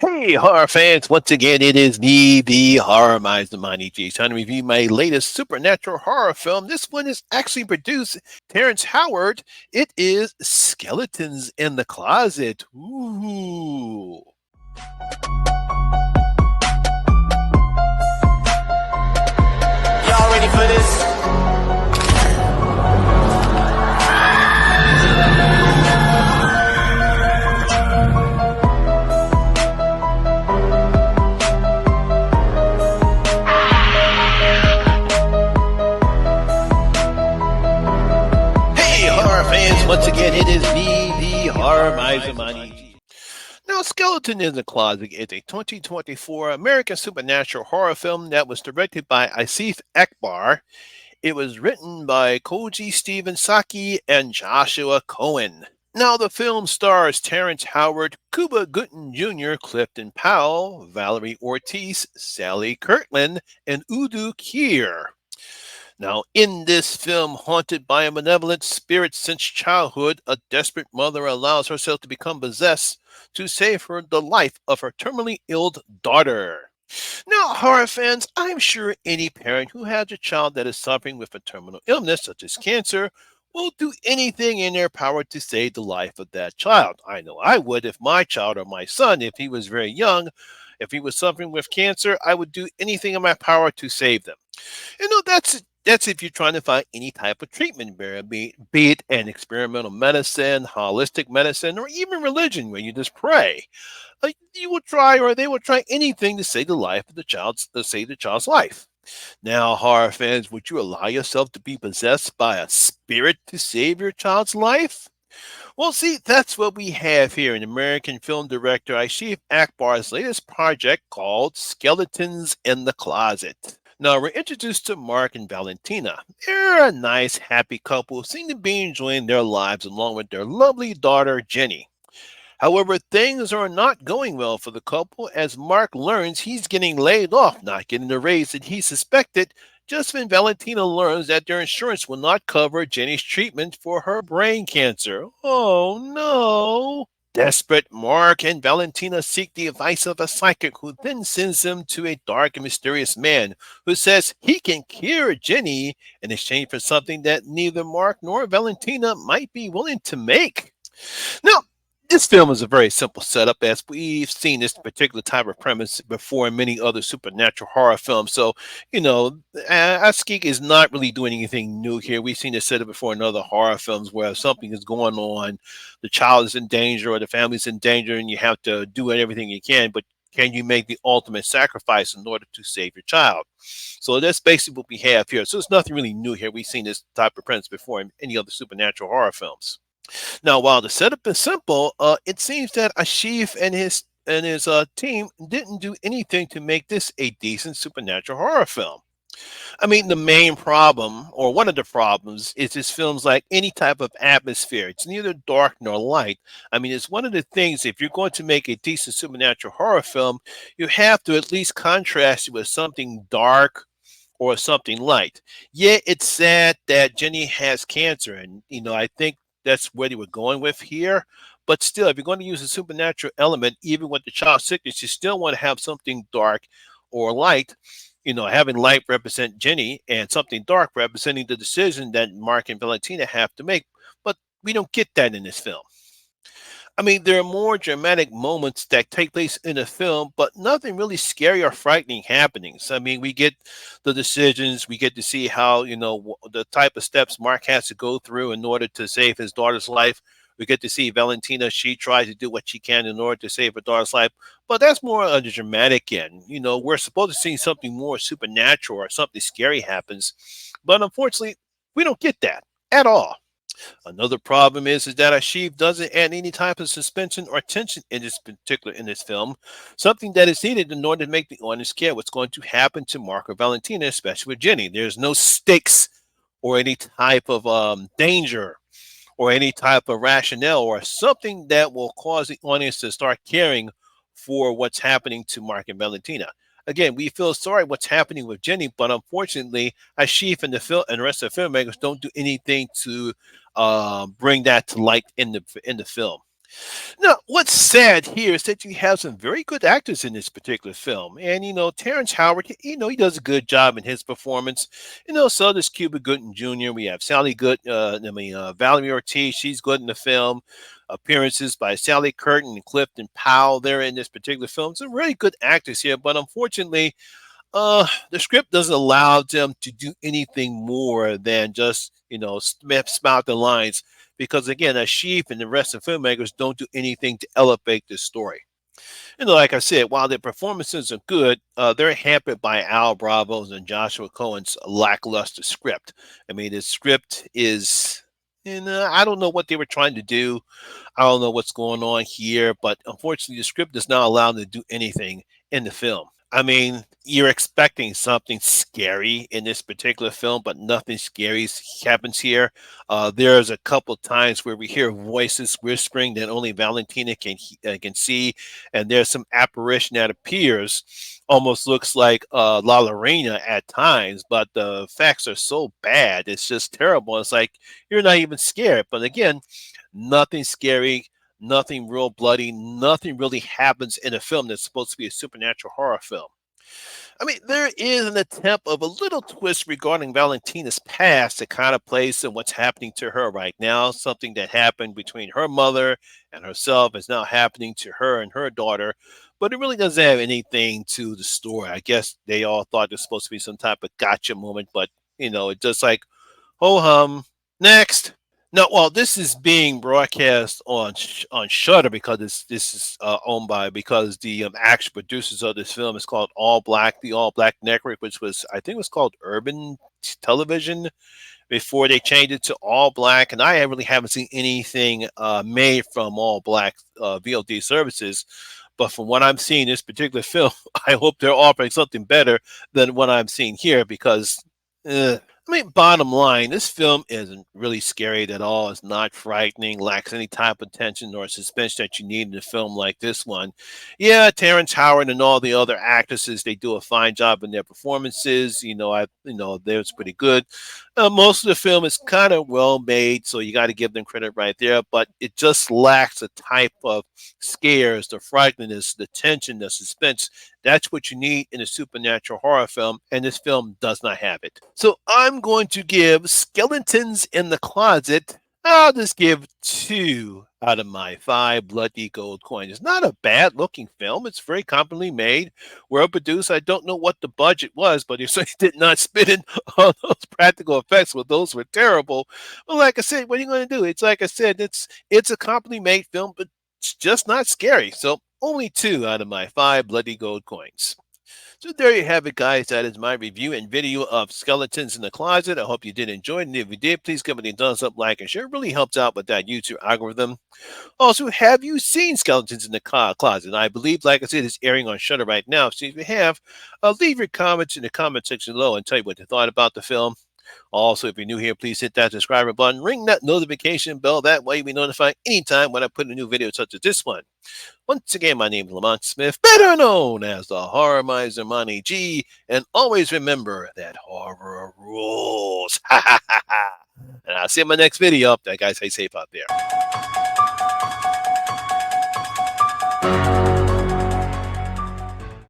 Hey, horror fans! Once again, it is me, the Horror Miser G, trying to review my latest supernatural horror film. This one is actually produced Terrance Howard. It is Skeletons in the Closet. Ooh. Y'all ready for this? Hey, horror fans! Once again, it is me, the Horror Miser G. Now, Skeleton in the Closet is a 2024 American supernatural horror film that was directed by Asif Akbar. It was written by Koji Stephen Saki and Joshua Cohen. Now, the film stars Terrance Howard, Cuba Gooding Jr., Clifton Powell, Valerie Ortiz, Sally Kirtland, and Udo Kier. Now, in this film, haunted by a malevolent spirit since childhood, a desperate mother allows herself to become possessed to save the life of her terminally ill daughter. Now, horror fans, I'm sure any parent who has a child that is suffering with a terminal illness such as cancer will do anything in their power to save the life of that child. I know I would if my child or my son, if he was very young, if he was suffering with cancer, I would do anything in my power to save them. That's if you're trying to find any type of treatment barrier, be it an experimental medicine, holistic medicine, or even religion where you just pray. You will try, or they will try anything to save the life of to save the child's life. Now, horror fans, would you allow yourself to be possessed by a spirit to save your child's life? Well, see, that's what we have here in American film director Ashif Akbar's latest project called Skeletons in the Closet. Now, we're introduced to Mark and Valentina. They're a nice, happy couple who seem to be enjoying their lives along with their lovely daughter, Jenny. However, things are not going well for the couple as Mark learns he's getting laid off, not getting the raise that he suspected, just when Valentina learns that their insurance will not cover Jenny's treatment for her brain cancer. Oh no! Desperate, Mark and Valentina seek the advice of a psychic who then sends them to a dark and mysterious man who says he can cure Jenny in exchange for something that neither Mark nor Valentina might be willing to make. Now, this film is a very simple setup, as we've seen this particular type of premise before in many other supernatural horror films. So, Askik is not really doing anything new here. We've seen this setup before in other horror films where something is going on, the child is in danger or the family's in danger, and you have to do everything you can, but can you make the ultimate sacrifice in order to save your child? So that's basically what we have here. So it's nothing really new here. We've seen this type of premise before in any other supernatural horror films. Now, while the setup is simple, it seems that Ashif and his team didn't do anything to make this a decent supernatural horror film. I mean, the main problem, or one of the problems, is this film's like any type of atmosphere. It's neither dark nor light. I mean, it's one of the things, if you're going to make a decent supernatural horror film, you have to at least contrast it with something dark or something light. Yeah, it's sad that Jenny has cancer, and I think that's where they were going with here. But still, if you're going to use a supernatural element, even with the child sickness, you still want to have something dark or light. Having light represent Jenny and something dark representing the decision that Mark and Valentina have to make. But we don't get that in this film. I mean, there are more dramatic moments that take place in the film, but nothing really scary or frightening happenings. I mean, we get the decisions, we get to see how, the type of steps Mark has to go through in order to save his daughter's life. We get to see Valentina, she tries to do what she can in order to save her daughter's life, but that's more on the dramatic end. We're supposed to see something more supernatural or something scary happens, but unfortunately, we don't get that at all. Another problem is that Ashif doesn't add any type of suspension or tension in this film, something that is needed in order to make the audience care what's going to happen to Mark or Valentina, especially with Jenny. There's no stakes or any type of danger or any type of rationale or something that will cause the audience to start caring for what's happening to Mark and Valentina. Again, we feel sorry what's happening with Jenny, but unfortunately, Ashif and the rest of the filmmakers don't do anything to bring that to light in the film. Now, what's sad here is that you have some very good actors in this particular film. And, Terrence Howard, he does a good job in his performance. So does Cuba Gooding Jr. We have Valerie Ortiz. She's good in the film. Appearances by Sally Curtin and Clifton Powell. They're in this particular film. Some really good actors here. But unfortunately, the script doesn't allow them to do anything more than just spout the lines, because again, as Sheep and the rest of the filmmakers don't do anything to elevate this story. Like I said, while their performances are good, they're hampered by Al Bravo's and Joshua Cohen's lackluster script. I mean, the script is, I don't know what they were trying to do. I don't know what's going on here, but unfortunately, the script does not allow them to do anything in the film. I mean, you're expecting something scary in this particular film, but nothing scary happens here. There's a couple times where we hear voices whispering that only Valentina can see, and there's some apparition that appears, almost looks like La Lorena at times, but the effects are so bad, it's just terrible. It's like you're not even scared. But again, nothing scary, nothing real bloody, nothing really happens in a film that's supposed to be a supernatural horror film. I mean, there is an attempt of a little twist regarding Valentina's past that kind of plays in what's happening to her right now. Something that happened between her mother and herself is now happening to her and her daughter, but it really doesn't have anything to the story. I guess they all thought it was supposed to be some type of gotcha moment, but it's just like, ho hum, next. No, well, this is being broadcast on Shutter because this is owned by, because the actual producers of this film is called All Black, the All Black Network, which was, I think, it was called Urban Television before they changed it to All Black. And I really haven't seen anything made from All Black VOD services. But from what I'm seeing this particular film, I hope they're offering something better than what I'm seeing here, because I mean, bottom line, this film isn't really scary at all. It's not frightening, lacks any type of tension or suspense that you need in a film like this one. Yeah, Terrence Howard and all the other actresses, they do a fine job in their performances. They're pretty good. Most of the film is kind of well made, so you got to give them credit right there. But it just lacks a type of scares, the frighteningness, the tension, the suspense. That's what you need in a supernatural horror film, and this film does not have it. So I'm going to give Skeletons in the Closet, I'll just give 2 out of my 5 bloody gold coins. It's not a bad looking film. It's very competently made, well produced. I don't know what the budget was, but it certainly did not spit in on those practical effects. Well, those were terrible. But like I said, what are you going to do? It's like I said, it's a competently made film, but it's just not scary. So only 2 out of my 5 bloody gold coins. So there you have it, guys. That is my review and video of Skeletons in the Closet. I hope you did enjoy it. And if you did, please give it a thumbs up, like, and share. It really helps out with that YouTube algorithm. Also, have you seen Skeletons in the Closet? I believe, like I said, it's airing on Shutter right now. So if you have, leave your comments in the comment section below and tell you what you thought about the film. Also, if you're new here, please hit that subscribe button, ring that notification bell. That way you'll be notified anytime when I put a new video such as this one. Once again, my name is Lamont Smith, better known as the Horror Miser Monty G, and always remember that horror rules. And I'll see you in my next video. That guys, stay safe out there.